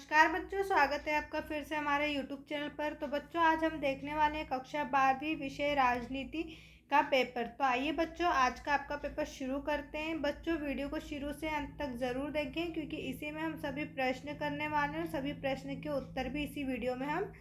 नमस्कार बच्चों, स्वागत है आपका फिर से हमारे YouTube चैनल पर। तो बच्चों, आज हम देखने वाले हैं कक्षा 12वीं विषय राजनीति का पेपर। तो आइए बच्चों, आज का आपका पेपर शुरू करते हैं। बच्चों, वीडियो को शुरू से अंत तक ज़रूर देखें क्योंकि इसी में हम सभी प्रश्न करने वाले हैं और सभी प्रश्न के उत्तर भी इसी वीडियो में हम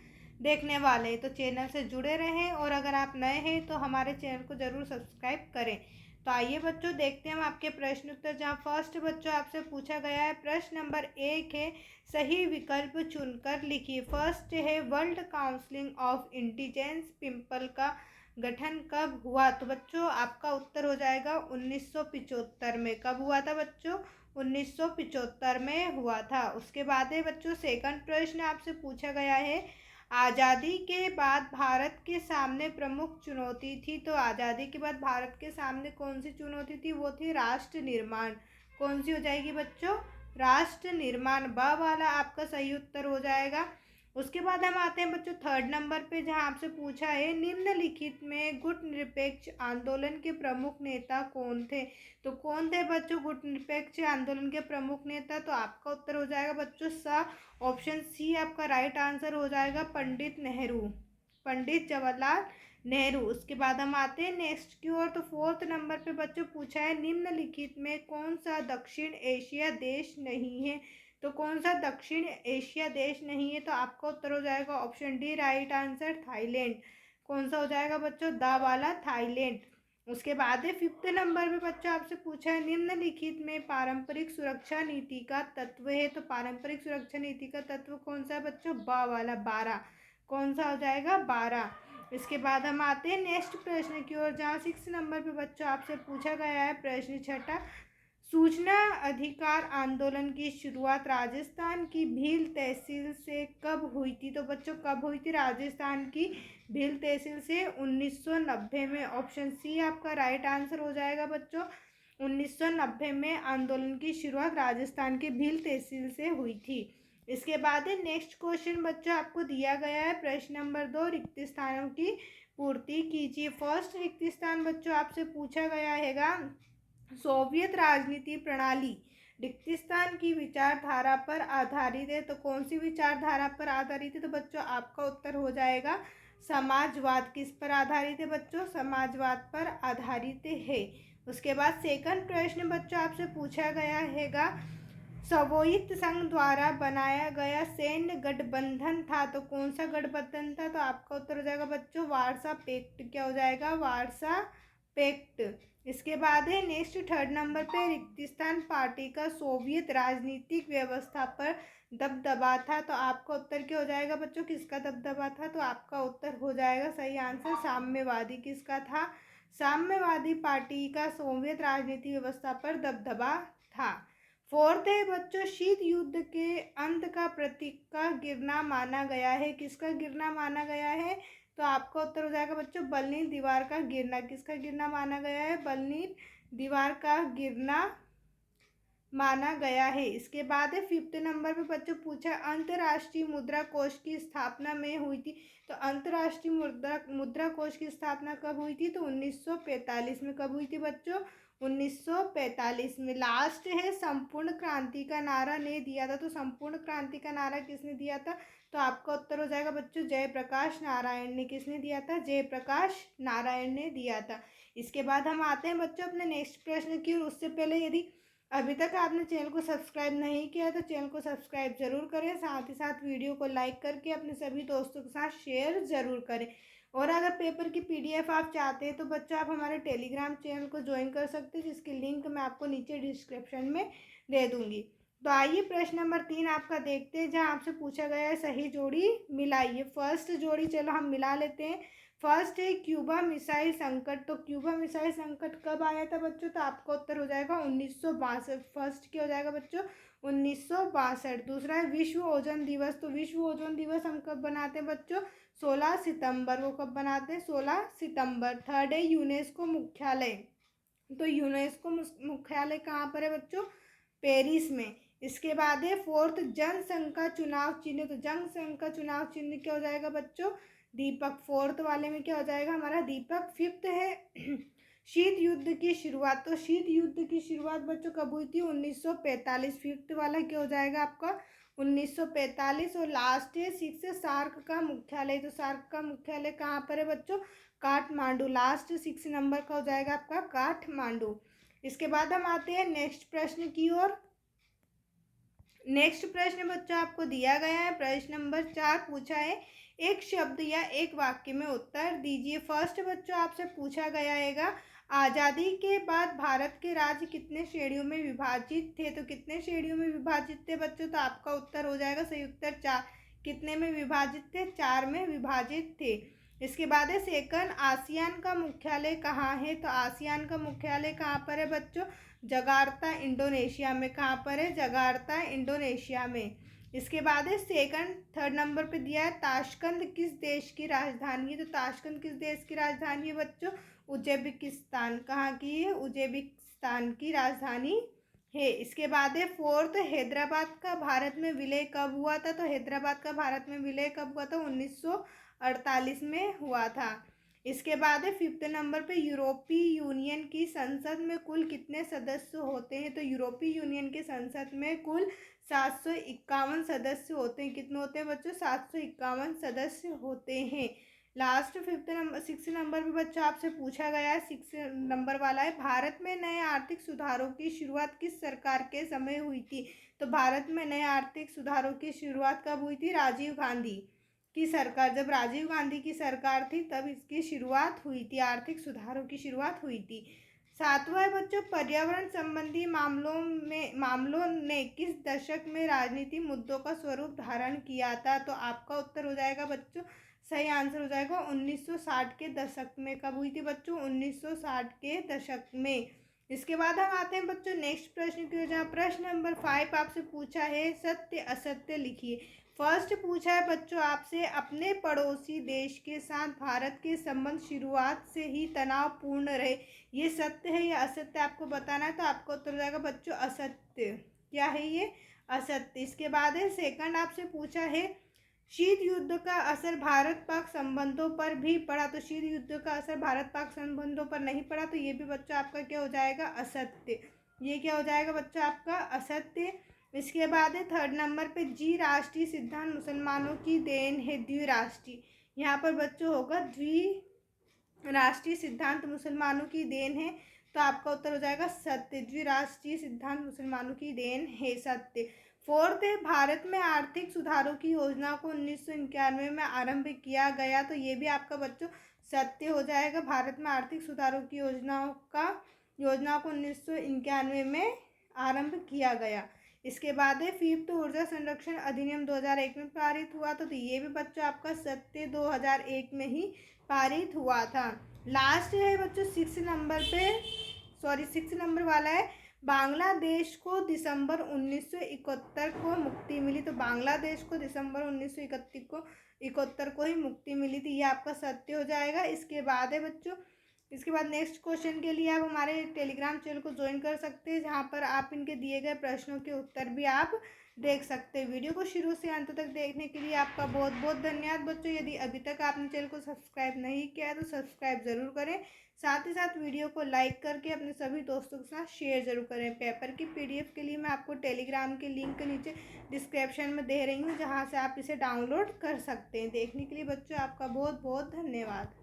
देखने वाले हैं। तो चैनल से जुड़े रहें और अगर आप नए हैं तो हमारे चैनल को ज़रूर सब्सक्राइब करें। तो आइए बच्चों, देखते हैं हम आपके प्रश्न उत्तर। जहाँ फर्स्ट बच्चों आपसे पूछा गया है, प्रश्न नंबर 1 है, सही विकल्प चुनकर लिखिए। फर्स्ट है, world council of intelligence people का गठन कब हुआ? तो बच्चों आपका उत्तर हो जाएगा 1975 में। कब हुआ था बच्चों? 1975 में हुआ था। उसके बाद है बच्चों, सेकंड प्रश्न आपसे पूछा गया है, आज़ादी के बाद भारत के सामने प्रमुख चुनौती थी। तो आज़ादी के बाद भारत के सामने कौन सी चुनौती थी? वो थी राष्ट्र निर्माण। कौन सी हो जाएगी बच्चों? राष्ट्र निर्माण। ब वाला आपका सही उत्तर हो जाएगा। उसके बाद हम आते हैं बच्चों थर्ड नंबर पे, जहां आपसे पूछा है, निम्नलिखित में गुट निरपेक्ष आंदोलन के प्रमुख नेता कौन थे? तो कौन थे बच्चों गुट निरपेक्ष आंदोलन के प्रमुख नेता? तो आपका उत्तर हो जाएगा बच्चों सा, ऑप्शन सी आपका राइट आंसर हो जाएगा, पंडित नेहरू, पंडित जवाहरलाल नेहरू। उसके बाद हम आते हैं नेक्स्ट की ओर। तो फोर्थ नंबर पे बच्चों पूछा है, निम्नलिखित में कौन सा दक्षिण एशिया देश नहीं है? तो कौन सा दक्षिण एशिया देश नहीं है? तो आपका उत्तर हो जाएगा option D, right answer, Thailand. कौन सा हो जाएगा बच्चों? दा वाला, थाईलैंड। उसके बाद है फिफ्थ नंबर पे बच्चों आपसे पूछा है, निम्नलिखित में पारंपरिक सुरक्षा नीति का तत्व है। तो पारंपरिक सुरक्षा नीति का तत्व कौन सा है बच्चों? बा वाला, 12। कौन सा हो जाएगा? 12। इसके बाद हम आते हैं नेक्स्ट प्रश्न की ओर, जहाँ 6 नंबर पे बच्चों आपसे पूछा गया है प्रश्न छठा, सूचना अधिकार आंदोलन की शुरुआत राजस्थान की भील तहसील से कब हुई थी? तो बच्चों कब हुई थी राजस्थान की भील तहसील से? 1990 में। ऑप्शन सी आपका राइट आंसर हो जाएगा बच्चों, 1990 में आंदोलन की शुरुआत राजस्थान के भील तहसील से हुई थी। इसके बाद है नेक्स्ट क्वेश्चन बच्चों आपको दिया गया है, प्रश्न नंबर 2, रिक्त स्थानों की पूर्ति कीजिए। फर्स्ट रिक्त स्थान बच्चों आपसे पूछा गया हैगा, सोवियत राजनीति प्रणाली रिक्तिस्तान की विचारधारा पर आधारित है। तो कौन सी विचारधारा पर आधारित है? तो बच्चों आपका उत्तर हो जाएगा समाजवाद। किस पर आधारित है बच्चों? समाजवाद पर आधारित है। उसके बाद सेकंड प्रश्न बच्चों आपसे पूछा गया हैगा, सोवियत संघ द्वारा बनाया गया सैन्य गठबंधन था। तो कौन सा गठबंधन था? तो आपका उत्तर हो जाएगा बच्चों वार्सा पैक्ट। क्या हो जाएगा? Warsaw pact. इसके बाद है नेक्स्ट थर्ड नंबर पे, रिक्तिस्तान पार्टी का सोवियत राजनीतिक व्यवस्था पर दबदबा था। तो आपका उत्तर क्या हो जाएगा बच्चों? किसका दबदबा था? तो आपका उत्तर हो जाएगा सही आंसर, साम्यवादी। किसका था? साम्यवादी पार्टी का सोवियत राजनीतिक व्यवस्था पर दबदबा था। फोर्थ है बच्चों, शीत युद्ध के अंत का प्रतीक का गिरना माना गया है। किसका गिरना माना गया है? तो आपका उत्तर हो जाएगा बच्चों बर्लिन दीवार का गिरना। किसका गिरना माना गया है? बर्लिन दीवार का गिरना माना गया है। इसके बाद है फिफ्थ नंबर पे बच्चों पूछा, अंतर्राष्ट्रीय मुद्रा कोष की स्थापना में हुई थी। तो अंतर्राष्ट्रीय मुद्रा कोष की स्थापना कब हुई थी? तो 1945 में। कब हुई थी बच्चों? 1945 में। लास्ट है, संपूर्ण क्रांति का नारा ने दिया था। तो संपूर्ण क्रांति का नारा किसने दिया था? तो आपका उत्तर हो जाएगा बच्चों जयप्रकाश नारायण ने। किसने दिया था? जयप्रकाश नारायण ने दिया था। इसके बाद हम आते हैं बच्चों अपने नेक्स्ट प्रश्न की। और उससे पहले, यदि अभी तक आपने चैनल को सब्सक्राइब नहीं किया तो चैनल को सब्सक्राइब जरूर करें, साथ ही साथ वीडियो को लाइक करके अपने सभी दोस्तों के साथ शेयर जरूर करें। और अगर पेपर की PDF आप चाहते हैं तो बच्चों आप हमारे टेलीग्राम चैनल को ज्वाइन कर सकते हैं, जिसकी लिंक मैं आपको नीचे डिस्क्रिप्शन में दे दूँगी। तो आइए प्रश्न नंबर 3 आपका देखते हैं, जहाँ आपसे पूछा गया है सही जोड़ी मिलाइए। फर्स्ट जोड़ी चलो हम मिला लेते हैं। फर्स्ट है क्यूबा मिसाइल संकट। तो क्यूबा मिसाइल संकट कब आया था बच्चों? तो आपका उत्तर हो जाएगा 1962। फर्स्ट क्या हो जाएगा बच्चों? 1962। दूसरा है विश्व ओजोन दिवस। तो विश्व ओजोन दिवस हम कब बनाते हैं बच्चों? 16 सितंबर को। कब बनाते हैं? 16 सितंबर। थर्ड है यूनेस्को मुख्यालय। तो यूनेस्को मुख्यालय कहाँ पर है बच्चों? पेरिस में। इसके बाद है फोर्थ, जनसंघ का चुनाव चिन्ह। तो जनसंघ का चुनाव चिन्ह क्या हो जाएगा बच्चों? दीपक। फोर्थ वाले में क्या हो जाएगा हमारा? दीपक। फिफ्थ है शीत युद्ध की शुरुआत। तो शीत युद्ध की शुरुआत बच्चों कब हुई थी? 1945। फिफ्थ वाला क्या हो जाएगा आपका? 1945। और लास्ट है 6 सार्क का मुख्यालय। तो सार्क का मुख्यालय कहाँ पर है बच्चों? काठमांडू। लास्ट 6 नंबर का हो जाएगा आपका काठमांडू। इसके बाद हम आते हैं नेक्स्ट प्रश्न की ओर। नेक्स्ट प्रश्न बच्चों आपको दिया गया है, प्रश्न नंबर 4 पूछा है, एक शब्द या एक वाक्य में उत्तर दीजिए। फर्स्ट बच्चों आपसे पूछा गया है, आज़ादी के बाद भारत के राज्य कितने श्रेणियों में विभाजित थे? तो कितने श्रेणियों में विभाजित थे बच्चों? तो आपका उत्तर हो जाएगा सही उत्तर 4। कितने में विभाजित थे? 4 में विभाजित थे। इसके बाद है सेकंड, आसियान का मुख्यालय कहाँ है? तो आसियान का मुख्यालय कहाँ पर है बच्चों? जगार्ता इंडोनेशिया में। कहाँ पर है? जगार्ता इंडोनेशिया में। इसके बाद है सेकंड, थर्ड नंबर पे दिया है, ताशकंद किस देश की राजधानी है? तो ताशकंद किस देश की राजधानी है बच्चों? उज्बेकिस्तान। कहाँ की है? उज्बेकिस्तान की राजधानी है। इसके बाद है फोर्थ, हैदराबाद का भारत में विलय कब हुआ था? तो हैदराबाद का भारत में विलय कब हुआ था? 1948 में हुआ था। इसके बाद है फिफ्थ नंबर पे, यूरोपीय यूनियन की संसद में कुल कितने सदस्य होते हैं? तो यूरोपीय यूनियन की संसद में कुल 751 सदस्य होते हैं। कितने होते हैं बच्चों? 751 सदस्य होते हैं। लास्ट फिफ्थ नंबर 6 नंबर पे बच्चों आपसे पूछा गया है, 6 नंबर वाला है, भारत में नए आर्थिक सुधारों की शुरुआत किस सरकार के समय हुई थी? तो भारत में नए आर्थिक सुधारों की शुरुआत कब हुई थी? राजीव गांधी की सरकार, जब राजीव गांधी की सरकार थी तब इसकी शुरुआत हुई थी, आर्थिक सुधारों की शुरुआत हुई थी। सातवां है बच्चों, पर्यावरण संबंधी मामलों ने किस दशक में राजनीति मुद्दों का स्वरूप धारण किया था? तो आपका उत्तर हो जाएगा बच्चों, सही आंसर हो जाएगा 1960 के दशक में। कब हुई थी बच्चों? 1960 के दशक में। इसके बाद हम आते हैं बच्चों नेक्स्ट प्रश्न की ओर, जहाँ प्रश्न नंबर 5 आपसे पूछा है, सत्य असत्य लिखिए। फर्स्ट पूछा है बच्चों आपसे, अपने पड़ोसी देश के साथ भारत के संबंध शुरुआत से ही तनावपूर्ण रहे, ये सत्य है या असत्य आपको बताना है। तो आपको उत्तर हो जाएगा बच्चों असत्य। क्या है ये? असत्य। इसके बाद है सेकंड आपसे पूछा है, शीत युद्ध का असर भारत पाक संबंधों पर भी पड़ा। तो शीत युद्ध का असर भारत पाक संबंधों पर नहीं पड़ा, तो ये भी बच्चों आपका क्या हो जाएगा? असत्य। ये क्या हो जाएगा बच्चों आपका? असत्य। इसके बाद है थर्ड नंबर पे, जी राष्ट्रीय सिद्धांत मुसलमानों की देन है, द्विराष्ट्रीय। यहाँ पर बच्चों होगा द्विराष्ट्रीय सिद्धांत मुसलमानों की देन है, तो आपका उत्तर हो जाएगा सत्य। द्विराष्ट्रीय सिद्धांत मुसलमानों की देन है, सत्य। फोर्थ है, भारत में आर्थिक सुधारों की योजना को 1991 में आरंभ किया गया, तो ये भी आपका बच्चों सत्य हो जाएगा। भारत में आर्थिक सुधारों की योजना को 1991 में आरंभ किया गया। इसके बाद है फिफ्थ, ऊर्जा संरक्षण अधिनियम 2001 में पारित हुआ, तो ये भी बच्चों आपका सत्य 2001 में ही पारित हुआ था। लास्ट है बच्चों 6 नंबर पे, सॉरी 6 नंबर वाला है, बांग्लादेश को दिसंबर 1971 को मुक्ति मिली। तो बांग्लादेश को दिसंबर 1971 को ही मुक्ति मिली थी, ये आपका सत्य हो जाएगा। इसके बाद है बच्चों, इसके बाद नेक्स्ट क्वेश्चन के लिए आप हमारे टेलीग्राम चैनल को ज्वाइन कर सकते हैं, जहाँ पर आप इनके दिए गए प्रश्नों के उत्तर भी आप देख सकते हैं। वीडियो को शुरू से अंत तक देखने के लिए आपका बहुत बहुत धन्यवाद बच्चों। यदि अभी तक आपने चैनल को सब्सक्राइब नहीं किया है तो सब्सक्राइब ज़रूर करें, साथ ही साथ वीडियो को लाइक करके अपने सभी दोस्तों के साथ शेयर जरूर करें। पेपर की PDF के लिए मैं आपको टेलीग्राम के लिंक नीचे डिस्क्रिप्शन में दे रही हूँ, जहाँ से आप इसे डाउनलोड कर सकते हैं। देखने के लिए बच्चों आपका बहुत बहुत धन्यवाद।